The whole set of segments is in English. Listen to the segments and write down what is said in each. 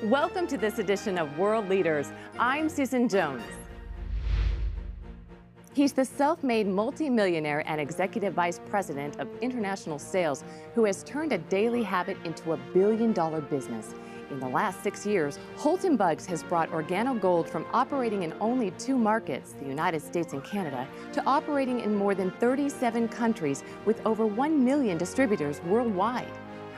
Welcome to this edition of World Leaders. I'm Susan Jones. He's the self-made multimillionaire and executive vice president of international sales who has turned a daily habit into a billion-dollar business. In the last 6 years, Holton Buggs has brought Organo Gold from operating in only 2 markets, the United States and Canada, to operating in more than 37 countries with over 1 million distributors worldwide.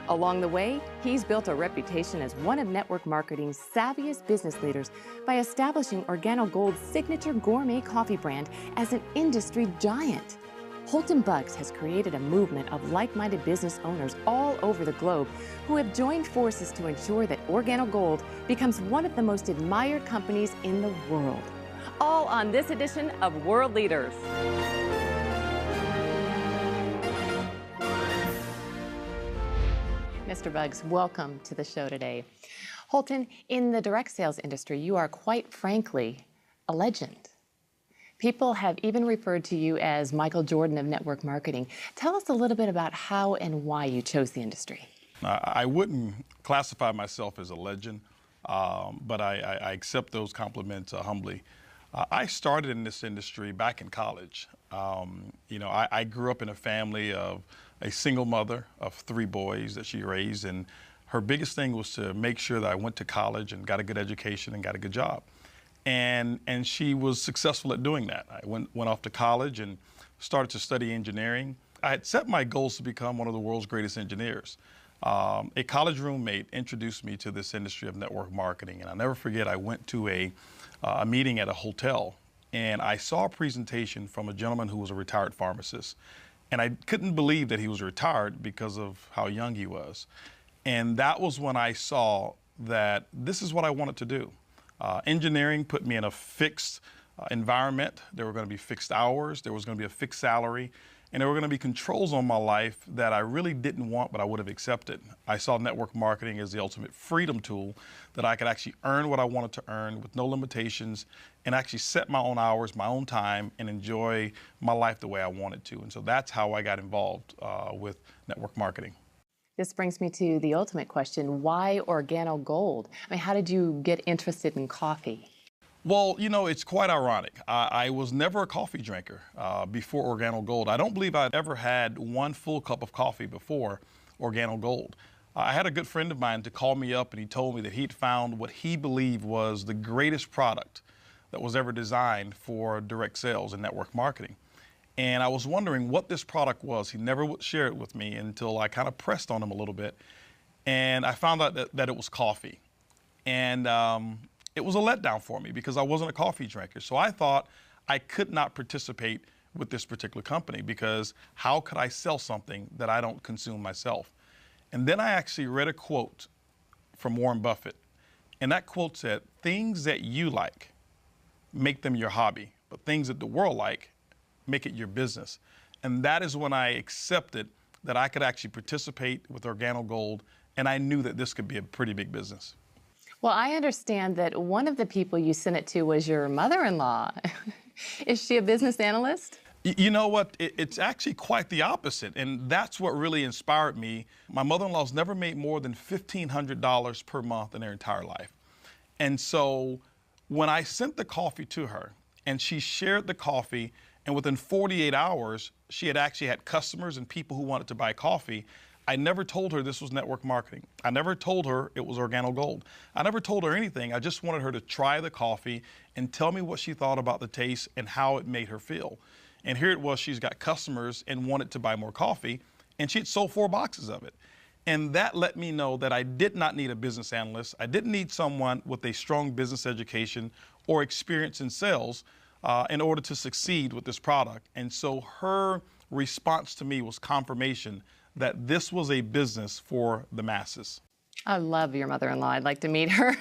Along the way, he's built a reputation as one of network marketing's savviest business leaders by establishing Organo Gold's signature gourmet coffee brand as an industry giant. Holton Buggs has created a movement of like-minded business owners all over the globe who have joined forces to ensure that Organo Gold becomes one of the most admired companies in the world. All on this edition of World Leaders. Mr. Buggs, welcome to the show today. Holton, in the direct sales industry, you are quite frankly a legend. People have even referred to you as Michael Jordan of network marketing. Tell us a little bit about how and why you chose the industry. I wouldn't classify myself as a legend, but I accept those compliments humbly. I started in this industry back in college. I grew up in a family of a single mother of 3 boys that she raised, and her biggest thing was to make sure that I went to college and got a good education and got a good job. And she was successful at doing that. I went off to college and started to study engineering. I had set my goals to become one of the world's greatest engineers. A college roommate introduced me to this industry of network marketing, and I'll never forget, I went to a meeting at a hotel, and I saw a presentation from a gentleman who was a retired pharmacist. And I couldn't believe that he was retired because of how young he was. And that was when I saw that this is what I wanted to do. Engineering put me in a fixed environment. There were going to be fixed hours. There was going to be a fixed salary. And there were going to be controls on my life that I really didn't want, but I would have accepted. I saw network marketing as the ultimate freedom tool that I could actually earn what I wanted to earn with no limitations and actually set my own hours, my own time, and enjoy my life the way I wanted to. And so that's how I got involved with network marketing. This brings me to the ultimate question, why Organo Gold? I mean, how did you get interested in coffee? Well, it's quite ironic. I was never a coffee drinker before Organo Gold. I don't believe I'd ever had one full cup of coffee before Organo Gold. I had a good friend of mine to call me up, and he told me that he'd found what he believed was the greatest product that was ever designed for direct sales and network marketing. And I was wondering what this product was. He never would share it with me until I kind of pressed on him a little bit. And I found out that it was coffee. And it was a letdown for me because I wasn't a coffee drinker. So I thought I could not participate with this particular company because how could I sell something that I don't consume myself? And then I actually read a quote from Warren Buffett. And that quote said, "Things that you like, make them your hobby, but things that the world like, make it your business." And that is when I accepted that I could actually participate with Organo Gold, and I knew that this could be a pretty big business. Well, I understand that one of the people you sent it to was your mother-in-law. Is she a business analyst? You know what? It's actually quite the opposite, and that's what really inspired me. My mother-in-law's never made more than $1,500 per month in her entire life. And so when I sent the coffee to her, and she shared the coffee, and within 48 hours, she had actually had customers and people who wanted to buy coffee, I never told her this was network marketing. I never told her it was Organo Gold. I never told her anything. I just wanted her to try the coffee and tell me what she thought about the taste and how it made her feel. And here it was, she's got customers and wanted to buy more coffee, and she had sold 4 boxes of it. And that let me know that I did not need a business analyst. I didn't need someone with a strong business education or experience in sales in order to succeed with this product. And so her response to me was confirmation that this was a business for the masses. I love your mother-in-law. I'd like to meet her.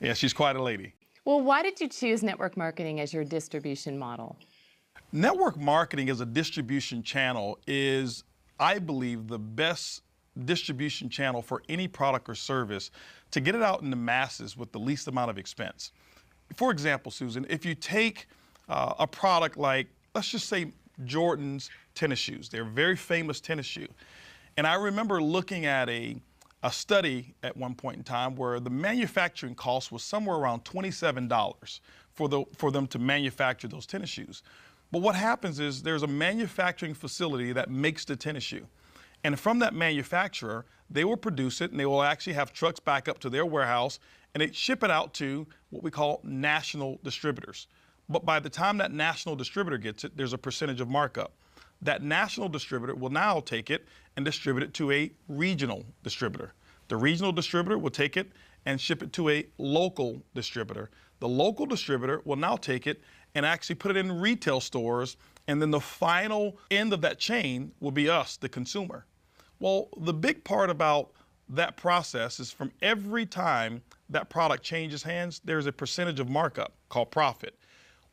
Yeah, she's quite a lady. Well, why did you choose network marketing as your distribution model? Network marketing as a distribution channel is, I believe, the best distribution channel for any product or service to get it out in the masses with the least amount of expense. For example, Susan, if you take a product like, let's just say Jordan's tennis shoes. They're a very famous tennis shoe. And I remember looking at a a study at one point in time where the manufacturing cost was somewhere around $27 for them to manufacture those tennis shoes. But what happens is there's a manufacturing facility that makes the tennis shoe. And from that manufacturer, they will produce it and they will actually have trucks back up to their warehouse and they ship it out to what we call national distributors. But by the time that national distributor gets it, there's a percentage of markup. That national distributor will now take it and distribute it to a regional distributor. The regional distributor will take it and ship it to a local distributor. The local distributor will now take it and actually put it in retail stores, and then the final end of that chain will be us, the consumer. Well, the big part about that process is from every time that product changes hands, there's a percentage of markup called profit.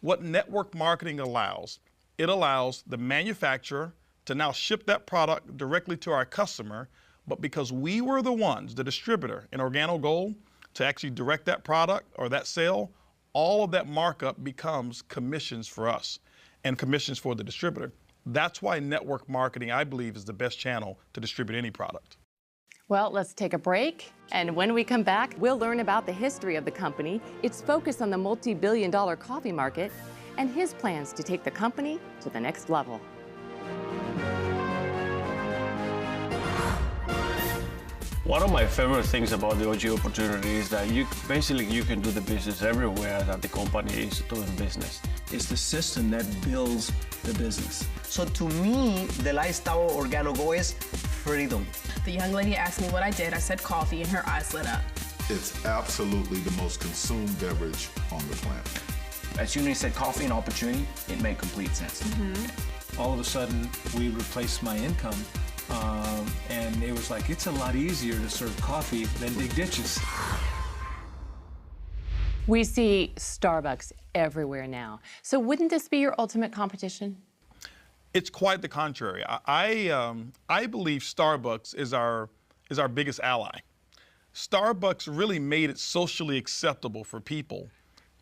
What network marketing allows, it allows the manufacturer to now ship that product directly to our customer, but because we were the ones, the distributor in Organo Gold, to actually direct that product or that sale, all of that markup becomes commissions for us and commissions for the distributor. That's why network marketing, I believe, is the best channel to distribute any product. Well, let's take a break. And when we come back, we'll learn about the history of the company, its focus on the multi-billion-dollar coffee market, and his plans to take the company to the next level. One of my favorite things about the OG opportunity is that you can do the business everywhere that the company is doing business. It's the system that builds the business. So to me, the lifestyle of Organo Go is freedom. The young lady asked me what I did. I said coffee, and her eyes lit up. It's absolutely the most consumed beverage on the planet. As soon as you said coffee and opportunity, it made complete sense. All of a sudden, we replaced my income. And it was like, it's a lot easier to serve coffee than dig ditches. We see Starbucks everywhere now. So wouldn't this be your ultimate competition? It's quite the contrary. I believe Starbucks is our biggest ally. Starbucks really made it socially acceptable for people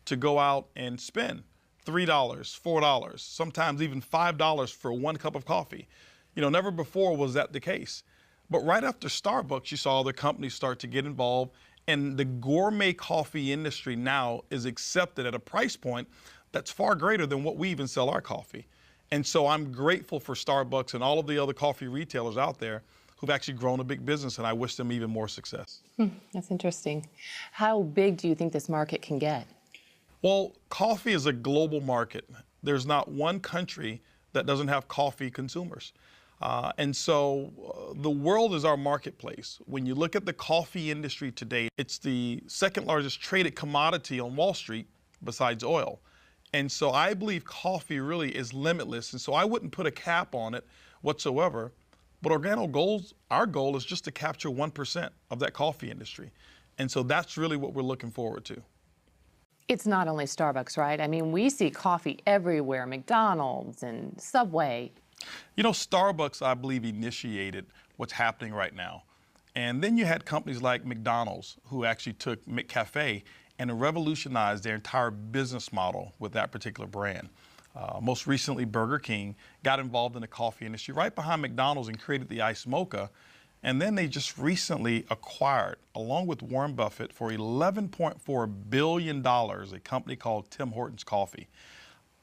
to go out and spend $3, $4, sometimes even $5 for one cup of coffee. You know, never before was that the case. But right after Starbucks, you saw other companies start to get involved, and the gourmet coffee industry now is accepted at a price point that's far greater than what we even sell our coffee. And so I'm grateful for Starbucks and all of the other coffee retailers out there who've actually grown a big business, and I wish them even more success. That's interesting. How big do you think this market can get? Well, coffee is a global market. There's not one country that doesn't have coffee consumers. And so the world is our marketplace. When you look at the coffee industry today, it's the second largest traded commodity on Wall Street besides oil. And so I believe coffee really is limitless. And so I wouldn't put a cap on it whatsoever. But Organo Gold's, our goal is just to capture 1% of that coffee industry. And so that's really what we're looking forward to. It's not only Starbucks, right? I mean, we see coffee everywhere, McDonald's and Subway. You know, Starbucks, I believe, initiated what's happening right now. And then you had companies like McDonald's who actually took McCafe and revolutionized their entire business model with that particular brand. Most recently, Burger King got involved in the coffee industry right behind McDonald's and created the Iced Mocha. And then they just recently acquired, along with Warren Buffett, for $11.4 billion, a company called Tim Hortons Coffee.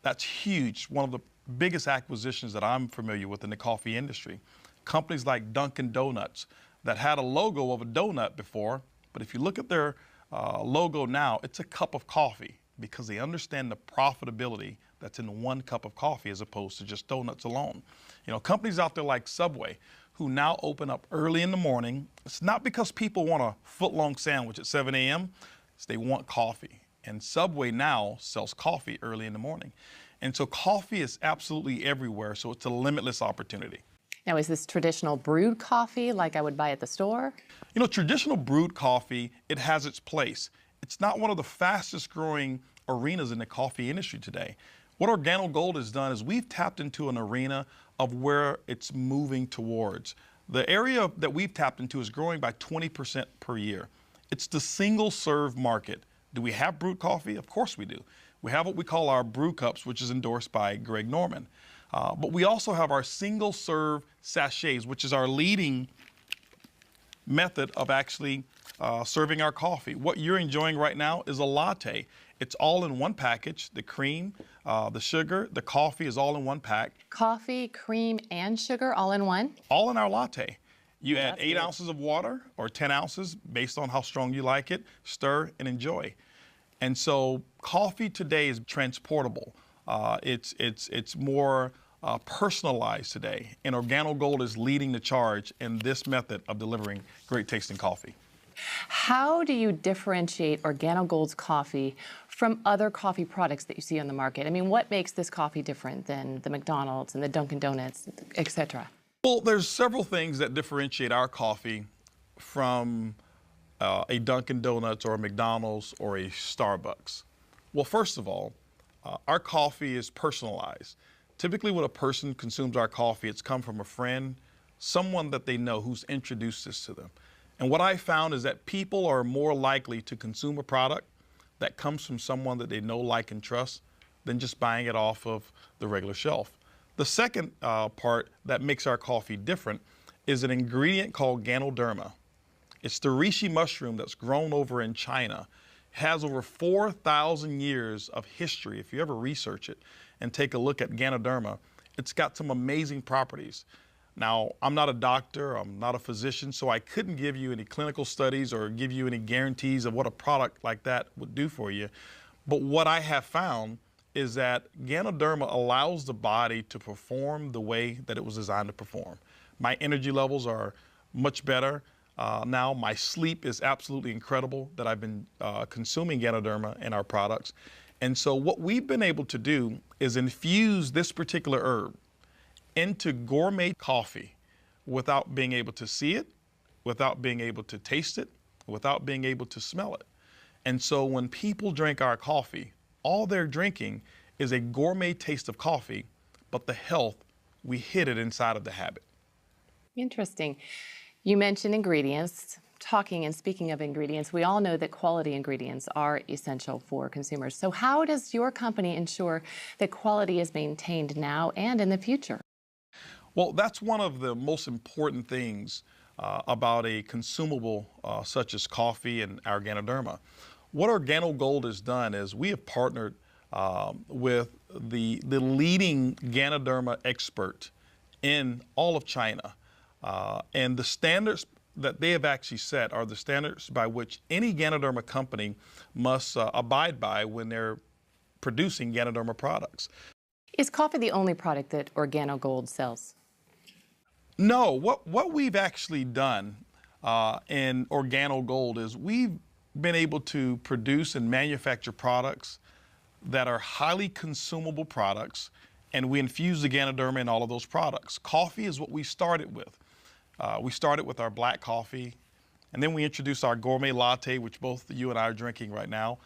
That's huge, one of the biggest acquisitions that I'm familiar with in the coffee industry. Companies like Dunkin' Donuts that had a logo of a donut before, but if you look at their logo now, it's a cup of coffee because they understand the profitability that's in one cup of coffee as opposed to just donuts alone. You know, companies out there like Subway who now open up early in the morning. It's not because people want a foot-long sandwich at 7 a.m., it's they want coffee. And Subway now sells coffee early in the morning. And so coffee is absolutely everywhere, so it's a limitless opportunity. Now, is this traditional brewed coffee like I would buy at the store? You know, traditional brewed coffee, it has its place. It's not one of the fastest growing arenas in the coffee industry today. What Organo Gold has done is we've tapped into an arena of where it's moving towards. The area that we've tapped into is growing by 20% per year. It's the single serve market. Do we have brewed coffee? Of course we do. We have what we call our brew cups, which is endorsed by Greg Norman. But we also have our single serve sachets, which is our leading method of actually serving our coffee. What you're enjoying right now is a latte. It's all in one package. The cream, the sugar, the coffee is all in one pack. Coffee, cream, and sugar all in one? All in our latte. You add That's 8 good. ounces of water or 10 ounces based on how strong you like it, stir and enjoy. And so coffee today is transportable. It's more personalized today, and Organo Gold is leading the charge in this method of delivering great tasting coffee. How do you differentiate Organo Gold's coffee from other coffee products that you see on the market? I mean, what makes this coffee different than the McDonald's and the Dunkin' Donuts, et cetera? Well, there's several things that differentiate our coffee from a Dunkin' Donuts or a McDonald's or a Starbucks. Well, first of all, our coffee is personalized. Typically when a person consumes our coffee, it's come from a friend, someone that they know who's introduced this to them. And what I found is that people are more likely to consume a product that comes from someone that they know, like, and trust than just buying it off of the regular shelf. The second part that makes our coffee different is an ingredient called Ganoderma. It's the reishi mushroom that's grown over in China. It has over 4,000 years of history. If you ever research it and take a look at Ganoderma, it's got some amazing properties. Now, I'm not a doctor, I'm not a physician, so I couldn't give you any clinical studies or give you any guarantees of what a product like that would do for you. But what I have found is that Ganoderma allows the body to perform the way that it was designed to perform. My energy levels are much better. Now my sleep is absolutely incredible that I've been consuming Ganoderma in our products. And so what we've been able to do is infuse this particular herb into gourmet coffee without being able to see it, without being able to taste it, without being able to smell it. And so when people drink our coffee, all they're drinking is a gourmet taste of coffee, but the health, we hid it inside of the habit. Interesting. You mentioned ingredients. Talking and speaking of ingredients, we all know that quality ingredients are essential for consumers. So how does your company ensure that quality is maintained now and in the future? Well, that's one of the most important things about a consumable such as coffee and our Ganoderma. What Organo Gold has done is we have partnered with the leading Ganoderma expert in all of China. And the standards that they have actually set are the standards by which any Ganoderma company must abide by when they're producing Ganoderma products. Is coffee the only product that Organo Gold sells? No, what we've actually done in Organo Gold is we've been able to produce and manufacture products that are highly consumable products, and we infuse the Ganoderma in all of those products. Coffee is what we started with. We started with our black coffee, and then we introduced our gourmet latte, which both you and I are drinking right now.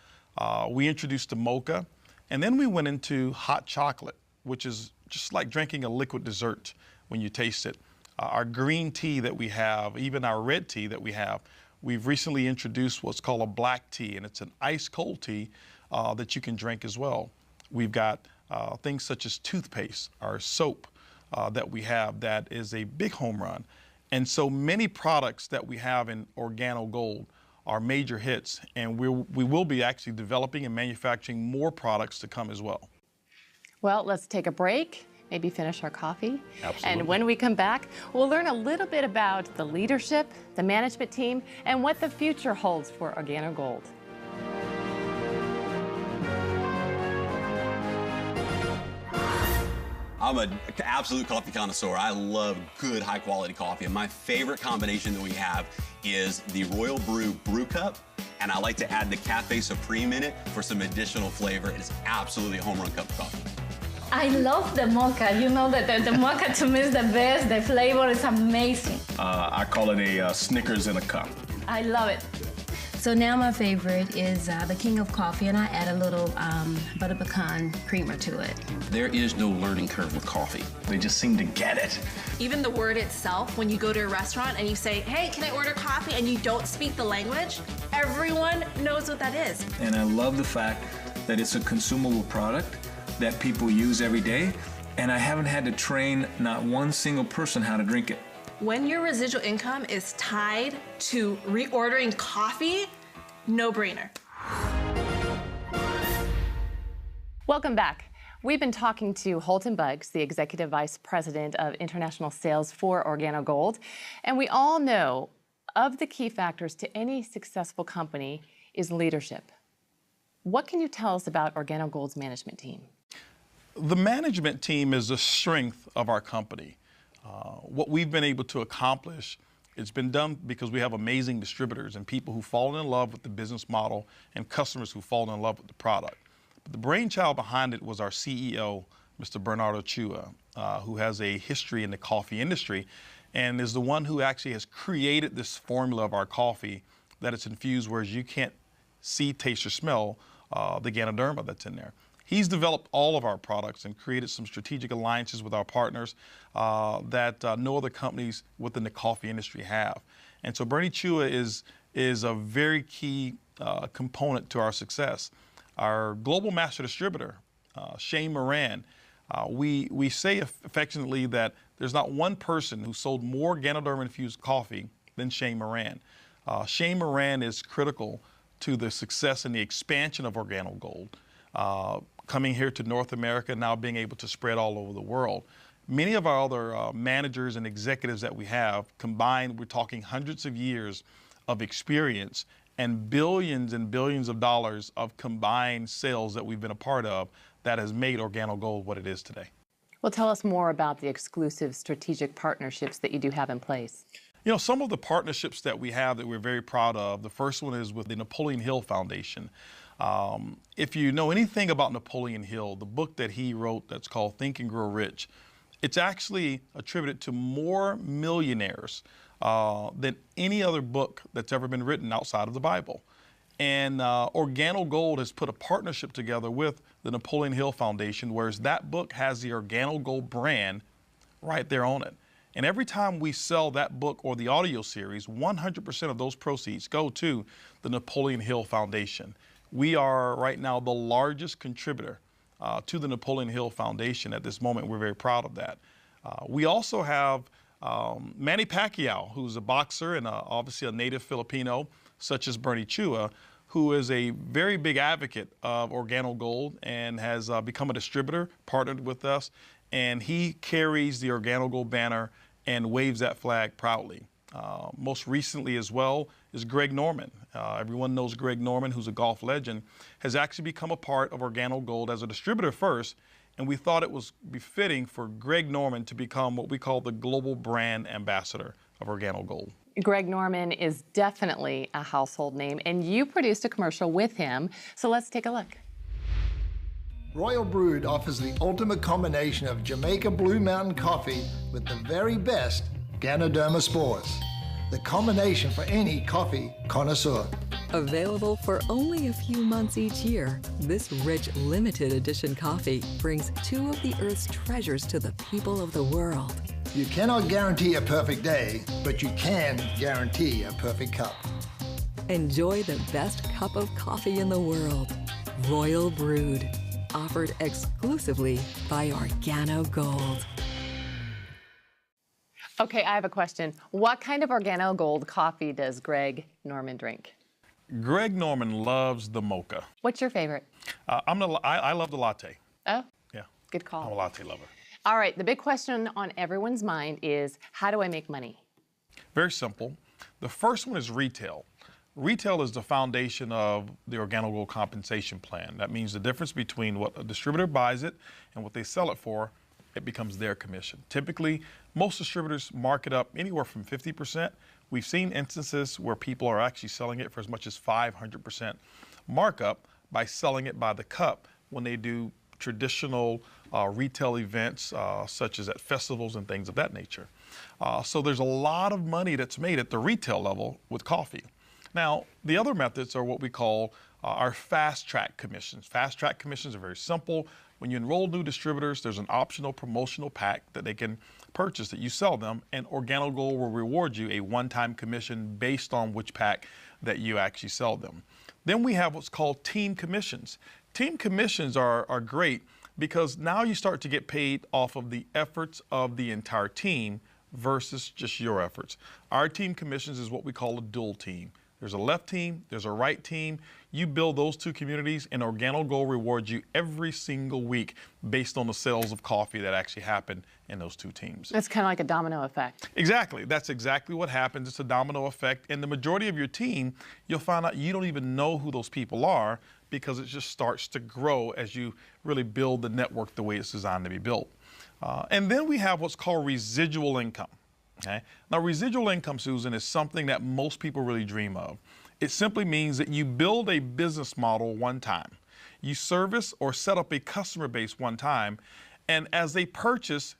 We introduced the mocha, and then we went into hot chocolate, which is just like drinking a liquid dessert when you taste it. Our green tea that we have, even our red tea that we have, we've recently introduced what's called a black tea, and it's an ice cold tea that you can drink as well. We've got things such as toothpaste, our soap that we have that is a big home run. And so many products that we have in Organo Gold are major hits, and we will be actually developing and manufacturing more products to come as well. Well, let's take a break, maybe finish our coffee. Absolutely. And when we come back, we'll learn a little bit about the leadership, the management team, and what the future holds for Organo Gold. I'm an absolute coffee connoisseur. I love good, high-quality coffee, and my favorite combination that we have is the Royal Brew Brew Cup, and I like to add the Cafe Supreme in it for some additional flavor. It's absolutely a home run cup of coffee. I love the mocha. You know that the mocha to me is the best. The flavor is amazing. I call it a Snickers in a cup. I love it. So now my favorite is the King of Coffee, and I add a little butter pecan creamer to it. There is no learning curve with coffee. They just seem to get it. Even the word itself, when you go to a restaurant and you say, hey, can I order coffee, and you don't speak the language, everyone knows what that is. And I love the fact that it's a consumable product that people use every day, and I haven't had to train not one single person how to drink it. When your residual income is tied to reordering coffee, no brainer. Welcome back. We've been talking to Holton Buggs, the Executive Vice President of International Sales for Organo Gold. And we all know of the key factors to any successful company is leadership. What can you tell us about Organo Gold's management team? The management team is the strength of our company. What we've been able to accomplish, it's been done because we have amazing distributors and people who fall in love with the business model and customers who fall in love with the product. But the brainchild behind it was our CEO, Mr. Bernardo Chua, who has a history in the coffee industry and is the one who actually has created this formula of our coffee that it's infused, whereas you can't see, taste, or smell the Ganoderma that's in there. He's developed all of our products and created some strategic alliances with our partners that no other companies within the coffee industry have. And so Bernie Chua is a very key component to our success. Our global master distributor, Shane Moran, we say affectionately that there's not one person who sold more Ganoderma-infused coffee than Shane Moran. Shane Moran is critical to the success and the expansion of Organo Gold, coming here to North America, now being able to spread all over the world. Many of our other managers and executives that we have combined, we're talking hundreds of years of experience and billions of dollars of combined sales that we've been a part of that has made Organo Gold what it is today. Well, tell us more about the exclusive strategic partnerships that you do have in place. You know, some of the partnerships that we have that we're very proud of, the first one is with the Napoleon Hill Foundation. If you know anything about Napoleon Hill, the book that he wrote that's called Think and Grow Rich, it's actually attributed to more millionaires than any other book that's ever been written outside of the Bible. And Organo Gold has put a partnership together with the Napoleon Hill Foundation, whereas that book has the Organo Gold brand right there on it. And every time we sell that book or the audio series, 100% of those proceeds go to the Napoleon Hill Foundation. We are right now the largest contributor to the Napoleon Hill Foundation at this moment. We're very proud of that. We also have Manny Pacquiao, who's a boxer and obviously a native Filipino, such as Bernie Chua, who is a very big advocate of Organo Gold and has become a distributor, partnered with us, and he carries the Organo Gold banner and waves that flag proudly. Most recently as well is Greg Norman. Everyone knows Greg Norman, who's a golf legend, has actually become a part of Organo Gold as a distributor first, and we thought it was befitting for Greg Norman to become what we call the global brand ambassador of Organo Gold. Greg Norman is definitely a household name, and you produced a commercial with him, so let's take a look. Royal Brewed offers the ultimate combination of Jamaica Blue Mountain coffee with the very best Ganoderma spores. The combination for any coffee connoisseur. Available for only a few months each year, this rich limited edition coffee brings two of the Earth's treasures to the people of the world. You cannot guarantee a perfect day, but you can guarantee a perfect cup. Enjoy the best cup of coffee in the world. Royal Brewed. Offered exclusively by Organo Gold. Okay, I have a question. What kind of Organo Gold coffee does Greg Norman drink? Greg Norman loves the mocha. What's your favorite? I love the latte. Oh, yeah. Good call. I'm a latte lover. All right, the big question on everyone's mind is, how do I make money? Very simple. The first one is retail. Retail is the foundation of the Organo Gold compensation plan. That means the difference between what a distributor buys it and what they sell it for, it becomes their commission. Typically, most distributors mark it up anywhere from 50%. We've seen instances where people are actually selling it for as much as 500% markup by selling it by the cup when they do traditional retail events, such as at festivals and things of that nature. So there's a lot of money that's made at the retail level with coffee. Now, the other methods are what we call our fast-track commissions. Fast-track commissions are very simple. When you enroll new distributors, there's an optional promotional pack that they can purchase that you sell them, and Organo Gold will reward you a one-time commission based on which pack that you actually sell them. Then we have what's called team commissions. Team commissions are great because now you start to get paid off of the efforts of the entire team versus just your efforts. Our team commissions is what we call a dual team. There's a left team, there's a right team. You build those two communities, and Organo Gold rewards you every single week based on the sales of coffee that actually happen in those two teams. It's kind of like a domino effect. Exactly. That's exactly what happens. It's a domino effect. And the majority of your team, you'll find out you don't even know who those people are because it just starts to grow as you really build the network the way it's designed to be built. And then we have what's called residual income. Okay? Now, residual income, Susan, is something that most people really dream of. It simply means that you build a business model one time. You service or set up a customer base one time, and as they purchase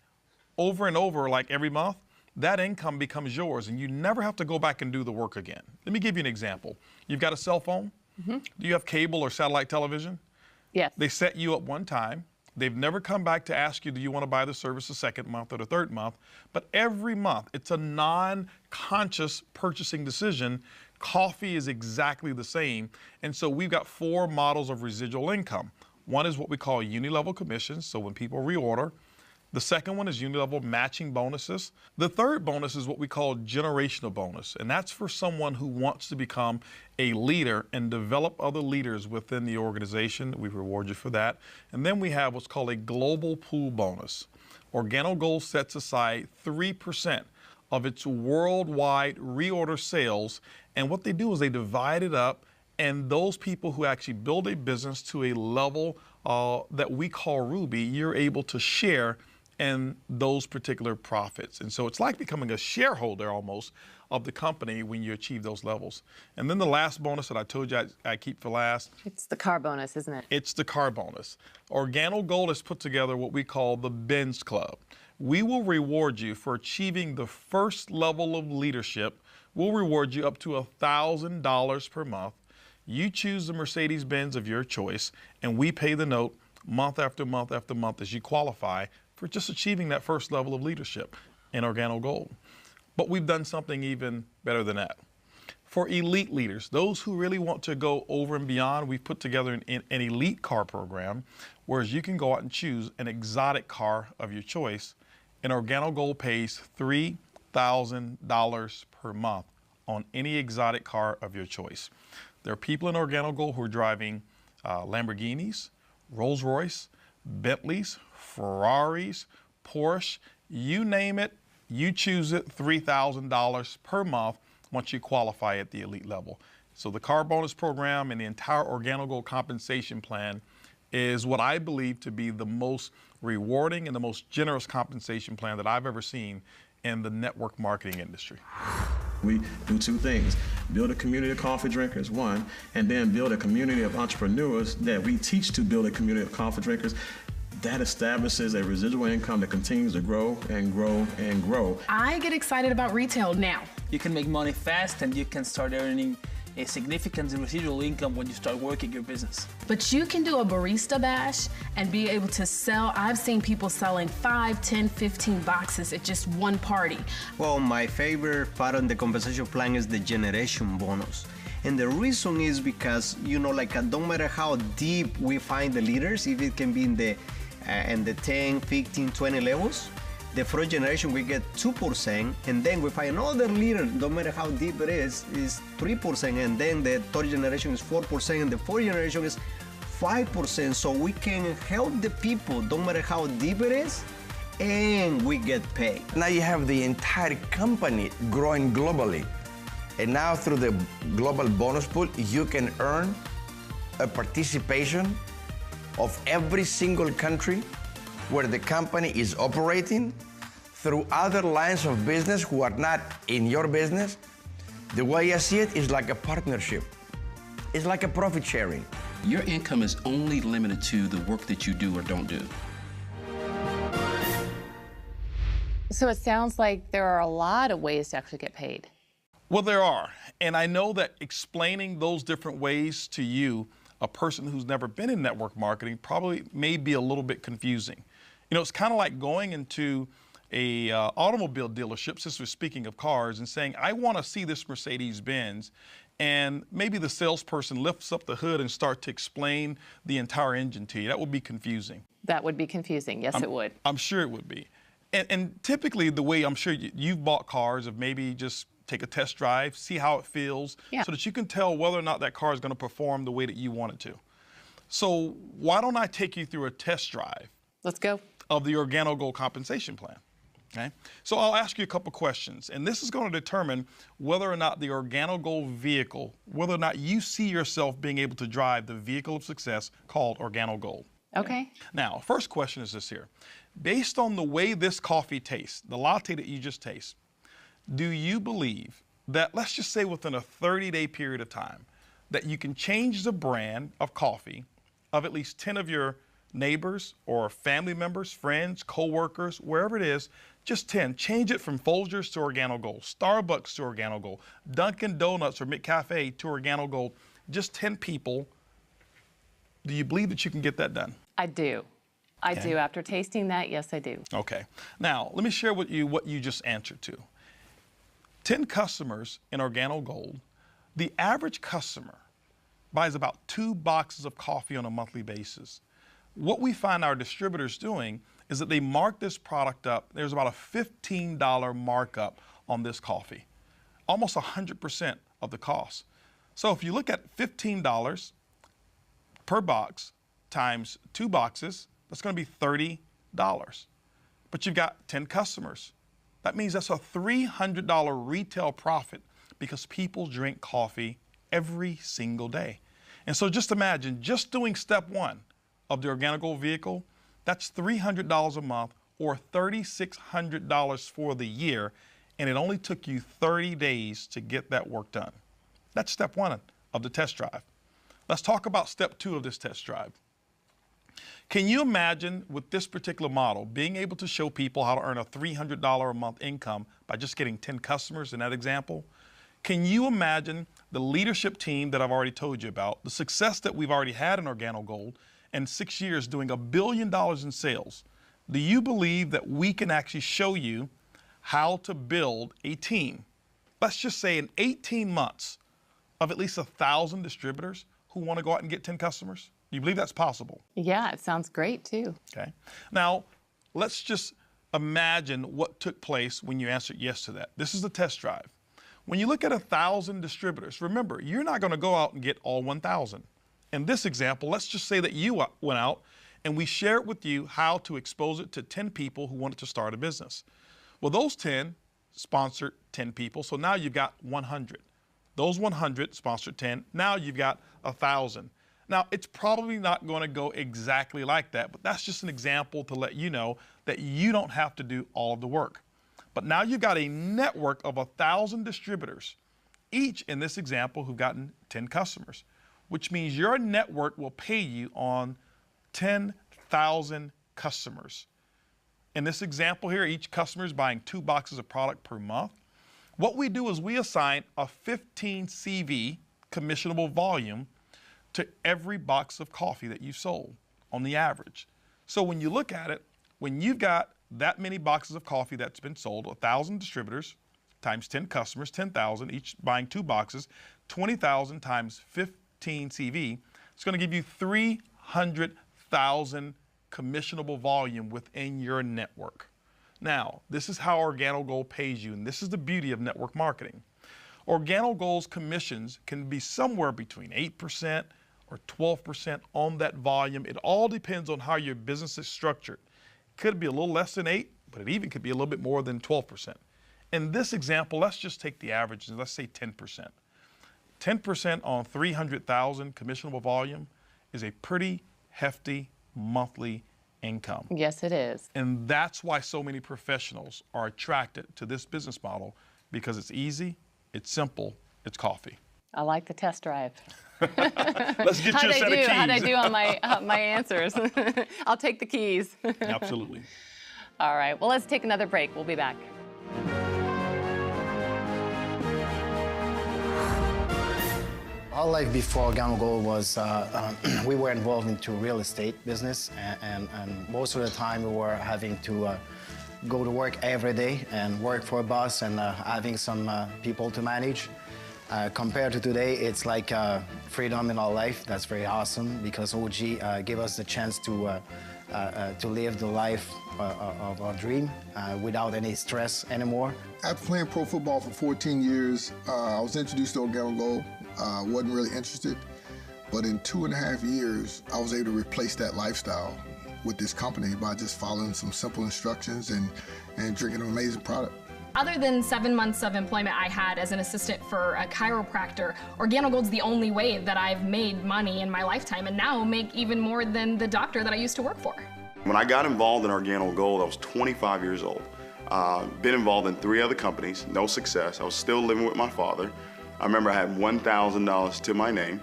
over and over, like every month, that income becomes yours, and you never have to go back and do the work again. Let me give you an example. You've got a cell phone. Mm-hmm. Do you have cable or satellite television? Yes. They set you up one time. They've never come back to ask you, do you want to buy the service the second month or the third month? But every month, it's a non-conscious purchasing decision. Coffee is exactly the same. And so we've got 4 models of residual income. One is what we call uni-level commissions, so when people reorder. The second one is uni-level matching bonuses. The third bonus is what we call generational bonus, and that's for someone who wants to become a leader and develop other leaders within the organization. We reward you for that. And then we have what's called a global pool bonus. Organo Gold sets aside 3% of its worldwide reorder sales, and what they do is they divide it up, and those people who actually build a business to a level that we call Ruby, you're able to share in those particular profits. And so it's like becoming a shareholder almost of the company when you achieve those levels. And then the last bonus that I told you I keep for last. It's the car bonus, isn't it? It's the car bonus. Organo Gold has put together what we call the Benz Club. We will reward you for achieving the first level of leadership. We'll reward you up to $1,000 per month. You choose the Mercedes-Benz of your choice, and we pay the note month after month after month as you qualify for just achieving that first level of leadership in Organo Gold. But we've done something even better than that. For elite leaders, those who really want to go over and beyond, we've put together an elite car program, whereas you can go out and choose an exotic car of your choice, and Organo Gold pays $3,000 per month on any exotic car of your choice. There are people in Organo Gold who are driving Lamborghinis, Rolls-Royce, Bentleys, Ferraris, Porsche, you name it, you choose it, $3,000 per month once you qualify at the elite level. So the car bonus program and the entire Organo Gold compensation plan is what I believe to be the most rewarding and the most generous compensation plan that I've ever seen in the network marketing industry. We do 2 things: build a community of coffee drinkers, one, and then build a community of entrepreneurs that we teach to build a community of coffee drinkers. That establishes a residual income that continues to grow and grow and grow. I get excited about retail now. You can make money fast, and you can start earning a significant residual income when you start working your business. But you can do a barista bash and be able to sell. I've seen people selling 5, 10, 15 boxes at just one party. Well, my favorite part of the compensation plan is the generation bonus. And the reason is because, you know, like no matter how deep we find the leaders, if it can be in the 10, 15, 20 levels, the first generation we get 2%, and then we find another leader, no matter how deep it is 3%, and then the third generation is 4%, and the fourth generation is 5%. So we can help the people, no matter how deep it is, and we get paid. Now you have the entire company growing globally. And now through the global bonus pool, you can earn a participation of every single country where the company is operating through other lines of business who are not in your business. The way I see it is like a partnership. It's like a profit sharing. Your income is only limited to the work that you do or don't do. So it sounds like there are a lot of ways to actually get paid. Well, there are. And I know that explaining those different ways to you, a person who's never been in network marketing, probably may be a little bit confusing. You know, it's kind of like going into a automobile dealership, since we're speaking of cars, and saying, I want to see this Mercedes-Benz, and maybe the salesperson lifts up the hood and starts to explain the entire engine to you. That would be confusing. That would be confusing. Yes, it would. I'm sure it would be. And typically the way I'm sure you've bought cars of maybe just take a test drive, see how it feels, so that you can tell whether or not that car is going to perform the way that you want it to. So why don't I take you through a test drive? Let's go. Of the Organo Gold compensation plan. Okay? So I'll ask you a couple questions, and this is going to determine whether or not the Organo Gold vehicle, whether or not you see yourself being able to drive the vehicle of success called Organo Gold. Okay. Now, first question is this here. Based on the way this coffee tastes, the latte that you just taste, do you believe that, let's just say within a 30-day period of time, that you can change the brand of coffee of at least 10 of your neighbors or family members, friends, co-workers, wherever it is, just 10. Change it from Folgers to Organo Gold, Starbucks to Organo Gold, Dunkin' Donuts or McCafe to Organo Gold. Just 10 people. Do you believe that you can get that done? I do. I do. After tasting that, yes, I do. Okay. Now, let me share with you what you just answered to. 10 customers in Organo Gold, the average customer buys about 2 boxes of coffee on a monthly basis. What we find our distributors doing is that they mark this product up. There's about a $15 markup on this coffee, almost 100% of the cost. So if you look at $15 per box times 2 boxes, that's going to be $30. But you've got 10 customers. That means that's a $300 retail profit because people drink coffee every single day. And so just imagine, just doing step 1 of the Organo Gold vehicle, that's $300 a month or $3,600 for the year, and it only took you 30 days to get that work done. That's step 1 of the test drive. Let's talk about step 2 of this test drive. Can you imagine with this particular model being able to show people how to earn a $300 a month income by just getting 10 customers in that example? Can you imagine the leadership team that I've already told you about, the success that we've already had in Organo Gold, and 6 years doing $1 billion in sales? Do you believe that we can actually show you how to build a team? Let's just say in 18 months of at least 1,000 distributors who want to go out and get 10 customers? Do you believe that's possible? Yeah, it sounds great too. Okay. Now, let's just imagine what took place when you answered yes to that. This is the test drive. When you look at 1,000 distributors, remember, you're not going to go out and get all 1,000. In this example, let's just say that you went out and we shared with you how to expose it to 10 people who wanted to start a business. Well, those 10 sponsored 10 people, so now you've got 100. Those 100 sponsored 10, now you've got 1,000. Now, it's probably not going to go exactly like that, but that's just an example to let you know that you don't have to do all of the work. But now you've got a network of 1,000 distributors, each in this example who've gotten 10 customers, which means your network will pay you on 10,000 customers. In this example here, each customer is buying 2 boxes of product per month. What we do is we assign a 15 CV commissionable volume to every box of coffee that you sold on the average. So when you look at it, when you've got that many boxes of coffee that's been sold, 1,000 distributors times 10 customers, 10,000, each buying 2 boxes, 20,000 times 15 CV, it's going to give you 300,000 commissionable volume within your network. Now, this is how Organo Gold pays you, and this is the beauty of network marketing. Organo Gold's commissions can be somewhere between 8% or 12% on that volume. It all depends on how your business is structured. It could be a little less than 8, but it even could be a little bit more than 12%. In this example, let's just take the average and let's say 10%. 10% on 300,000 commissionable volume is a pretty hefty monthly income. Yes, it is. And that's why so many professionals are attracted to this business model, because it's easy, it's simple, it's coffee. I like the test drive. Let's get you a set of keys. How'd I do on my answers? I'll take the keys. Absolutely. All right, well, let's take another break. We'll be back. Our life before Organo Gold was, we were involved into real estate business, and most of the time we were having to go to work every day and work for a boss and having some people to manage. Compared to today, it's like freedom in our life. That's very awesome, because OG gave us the chance to to live the life of our dream without any stress anymore. After playing pro football for 14 years, I was introduced to Organo Gold. Wasn't really interested, but in 2.5 years, I was able to replace that lifestyle with this company by just following some simple instructions and drinking an amazing product. Other than 7 months of employment I had as an assistant for a chiropractor, Organo Gold's the only way that I've made money in my lifetime, and now make even more than the doctor that I used to work for. When I got involved in Organo Gold, I was 25 years old. Been involved in 3 other companies, no success. I was still living with my father. I remember I had $1,000 to my name,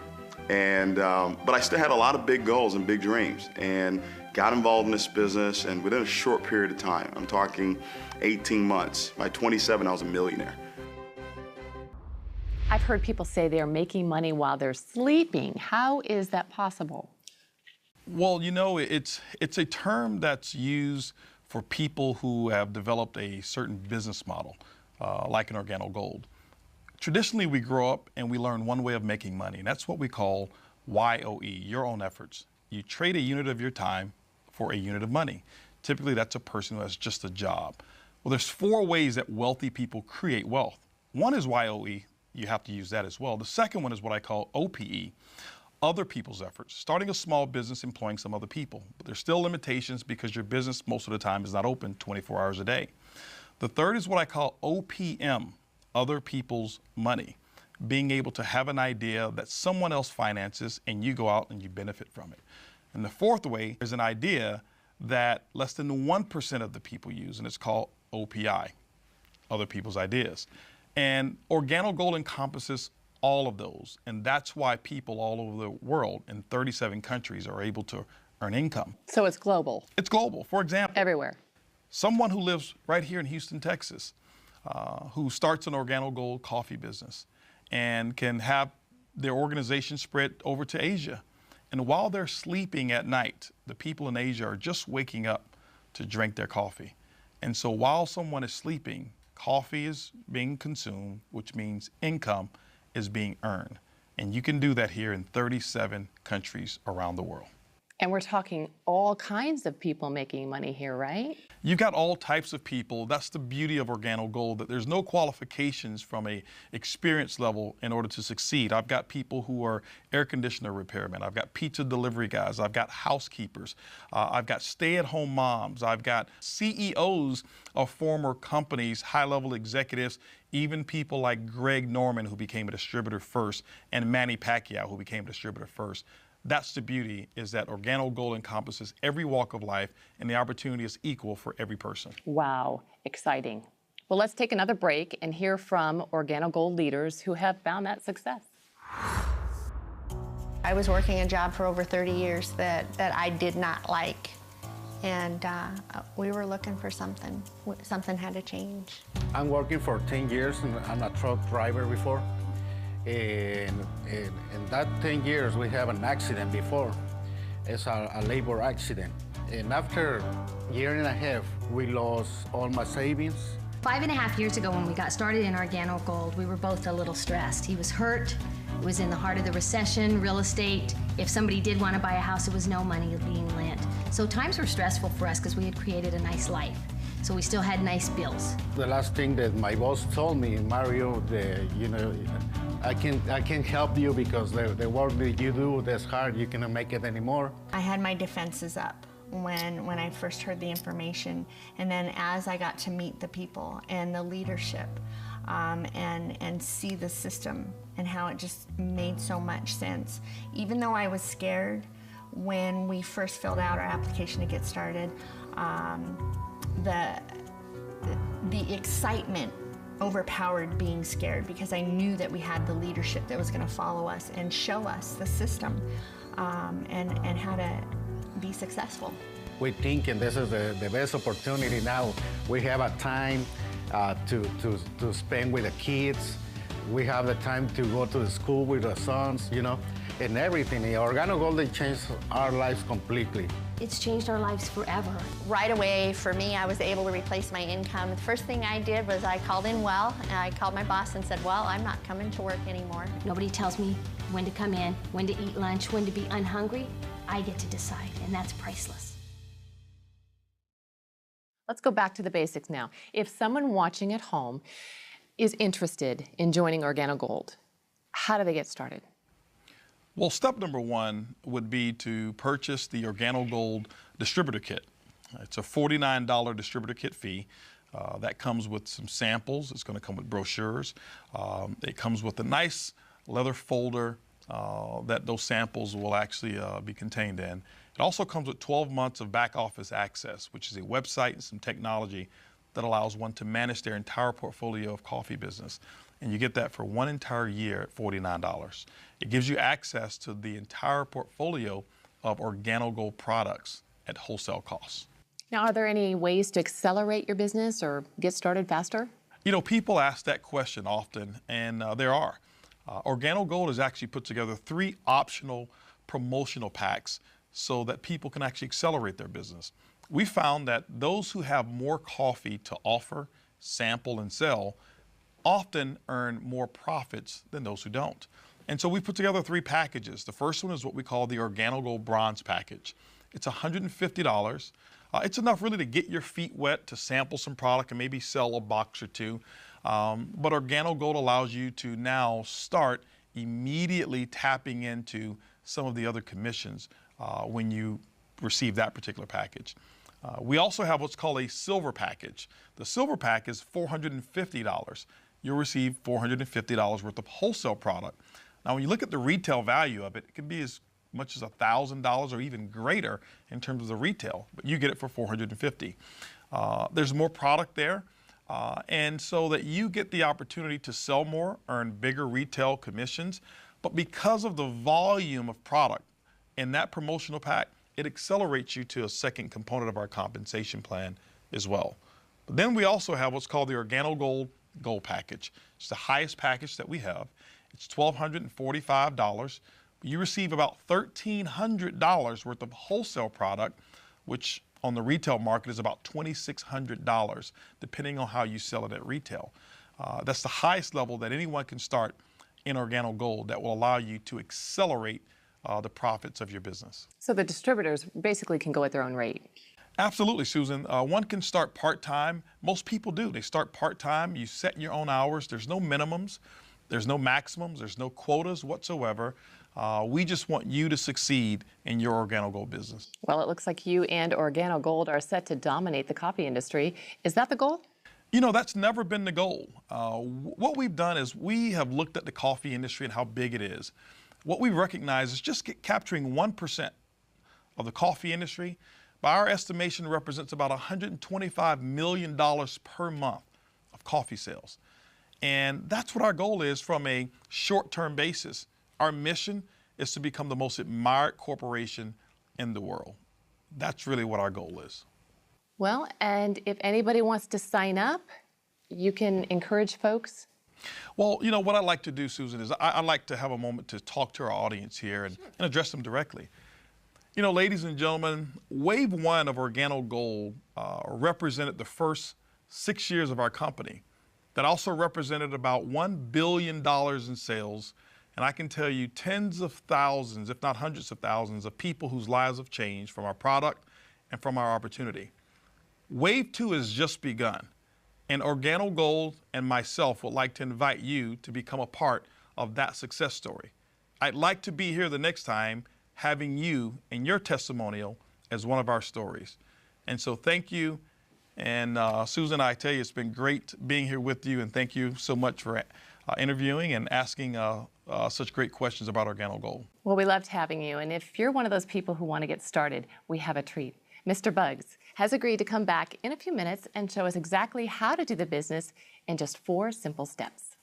and but I still had a lot of big goals and big dreams, and got involved in this business, and within a short period of time, I'm talking 18 months, by 27 I was a millionaire. I've heard people say they're making money while they're sleeping. How is that possible? Well, you know, it's a term that's used for people who have developed a certain business model, like an Organo Gold. Traditionally, we grow up and we learn one way of making money, and that's what we call YOE, your own efforts. You trade a unit of your time for a unit of money. Typically, that's a person who has just a job. Well, there's 4 ways that wealthy people create wealth. One is YOE. You have to use that as well. The second one is what I call OPE, other people's efforts. Starting a small business, employing some other people. But there's still limitations because your business most of the time is not open 24 hours a day. The third is what I call OPM, other people's money. Being able to have an idea that someone else finances and you go out and you benefit from it. And the fourth way is an idea that less than 1% of the people use, and it's called OPI, other people's ideas. And Organo Gold encompasses all of those, and that's why people all over the world in 37 countries are able to earn income. So it's global? It's global. For example, everywhere. Someone who lives right here in Houston, Texas, who starts an Organo Gold coffee business and can have their organization spread over to Asia. And while they're sleeping at night, the people in Asia are just waking up to drink their coffee. And so while someone is sleeping, coffee is being consumed, which means income is being earned. And you can do that here in 37 countries around the world. And we're talking all kinds of people making money here, right? You've got all types of people. That's the beauty of Organo Gold, that there's no qualifications from a experience level in order to succeed. I've got people who are air conditioner repairmen. I've got pizza delivery guys. I've got housekeepers. I've got stay-at-home moms. I've got CEOs of former companies, high-level executives, even people like Greg Norman, who became a distributor first, and Manny Pacquiao, who became a distributor first. That's the beauty, is that Organo Gold encompasses every walk of life, and the opportunity is equal for every person. Wow, exciting. Well, let's take another break and hear from Organo Gold leaders who have found that success. I was working a job for over 30 years that I did not like, and we were looking for something. Something had to change. I'm working for 10 years, and I'm a truck driver before. In that 10 years, we have an accident before. It's a labor accident. And after a year and a half, we lost all my savings. 5.5 years ago when we got started in Organo Gold, we were both a little stressed. He was hurt. It was in the heart of the recession, real estate. If somebody did want to buy a house, it was no money being lent. So times were stressful for us because we had created a nice life. So we still had nice bills. The last thing that my boss told me, Mario, I can't help you because the work that you do that's hard, you cannot make it anymore. I had my defenses up when I first heard the information, and then as I got to meet the people and the leadership and see the system and how it just made so much sense. Even though I was scared when we first filled out our application to get started, the excitement overpowered being scared because I knew that we had the leadership that was going to follow us and show us the system and how to be successful. We think, and this is the best opportunity now. We have a time to spend with the kids. We have the time to go to the school with our sons, and everything. Organo Gold changed our lives completely. It's changed our lives forever. Right away, for me, I was able to replace my income. The first thing I did was I called in well, and I called my boss and said, well, I'm not coming to work anymore. Nobody tells me when to come in, when to eat lunch, when to be unhungry. I get to decide, and that's priceless. Let's go back to the basics now. If someone watching at home is interested in joining Organo Gold, how do they get started? Well, step number one would be to purchase the Organo Gold distributor kit. It's a $49 distributor kit fee. That comes with some samples. It's going to come with brochures. It comes with a nice leather folder that those samples will actually be contained in. It also comes with 12 months of back office access, which is a website and some technology that allows one to manage their entire portfolio of coffee business. And you get that for one entire year at $49. It gives you access to the entire portfolio of Organo Gold products at wholesale costs. Now, are there any ways to accelerate your business or get started faster? You know, people ask that question often, and there are. Organo Gold has actually put together 3 optional promotional packs so that people can actually accelerate their business. We found that those who have more coffee to offer, sample, and sell often earn more profits than those who don't. And so we put together 3 packages. The first one is what we call the Organo Gold Bronze package. It's $150. It's enough really to get your feet wet, to sample some product and maybe sell a box or 2. But Organo Gold allows you to now start immediately tapping into some of the other commissions when you receive that particular package. We also have what's called a silver package. The silver pack is $450. You'll receive $450 worth of wholesale product. Now, when you look at the retail value of it, it can be as much as $1,000 or even greater in terms of the retail, but you get it for $450. There's more product there, and so that you get the opportunity to sell more, earn bigger retail commissions, but because of the volume of product in that promotional pack, it accelerates you to a second component of our compensation plan as well. But then we also have what's called the Organo Gold package. It's the highest package that we have. It's $1,245. You receive about $1,300 worth of wholesale product, which on the retail market is about $2,600, depending on how you sell it at retail. That's the highest level that anyone can start in Organo Gold that will allow you to accelerate the profits of your business. So the distributors basically can go at their own rate. Absolutely, Susan. One can start part-time. Most people do. They start part-time. You set your own hours. There's no minimums. There's no maximums. There's no quotas whatsoever. We just want you to succeed in your Organo Gold business. Well, it looks like you and Organo Gold are set to dominate the coffee industry. Is that the goal? You know, that's never been the goal. What we've done is we have looked at the coffee industry and how big it is. What we recognize is just capturing 1% of the coffee industry, by our estimation, represents about $125 million per month of coffee sales. And that's what our goal is from a short-term basis. Our mission is to become the most admired corporation in the world. That's really what our goal is. Well, and if anybody wants to sign up, you can encourage folks. Well, you know, what I like to do, Susan, is I like to have a moment to talk to our audience here and address them directly. You know, ladies and gentlemen, Wave 1 of Organo Gold represented the first 6 years of our company. That also represented about $1 billion in sales. And I can tell you tens of thousands, if not hundreds of thousands, of people whose lives have changed from our product and from our opportunity. Wave 2 has just begun. And Organo Gold and myself would like to invite you to become a part of that success story. I'd like to be here the next time having you and your testimonial as one of our stories. And so thank you. And Susan, I tell you, it's been great being here with you, and thank you so much for interviewing and asking such great questions about Organo Gold. Well, we loved having you, and if you're one of those people who want to get started, we have a treat. Mr. Bugs has agreed to come back in a few minutes and show us exactly how to do the business in just 4 simple steps.